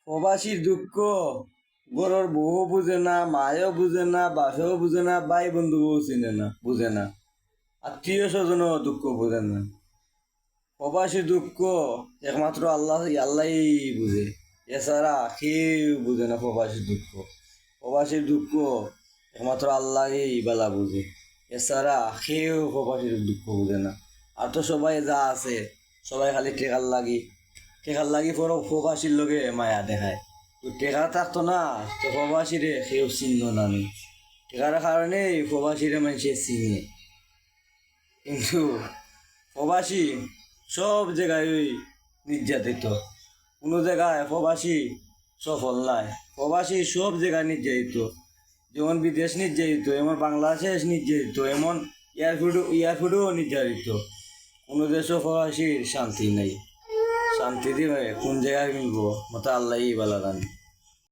প্রবাসীর দুঃখ গরুর বউ বুঝে না, মায়ও বুঝে না, বাসও বুঝে না, ভাই বন্ধুও চিনে না, বুঝে না, আত্মীয় স্বজনও দুঃখ বুঝে না। প্রবাসীর দুঃখ একমাত্র আল্লাহই বুঝে, এছাড়া কেউ বুঝে না প্রবাসীর দুঃখ। প্রবাসীর দুঃখ একমাত্র আল্লাহই বেলা বুঝে, এছাড়া কেউ প্রবাসীর দুঃখ বুঝে না। আর তো সবাই যা আছে সবাই খালি টেকার লাগি প্রবাসীর লগে মায়া দেখায়। তো টেকা থাকতো না তো প্রবাসীরে কেউ চিহ্ন না নেই, টেকার কারণেই প্রবাসীরে মানুষে চিনে। কিন্তু প্রবাসী সব জায়গায় ওই নির্যাতিত, কোনো জায়গায় প্রবাসী সফল নাই। প্রবাসী সব জায়গায় নির্যাতিত, যেমন বিদেশ নির্যাতিত, এমন বাংলাদেশ নির্যাতিত, এমন এয়ারপোর্টও নির্যাতিত। কোনো দেশও প্রবাসীর শান্তি নেই। শান্তি দিবে কোন জায়গায় মিলবো মতো আল্লাহই ভালো জানে।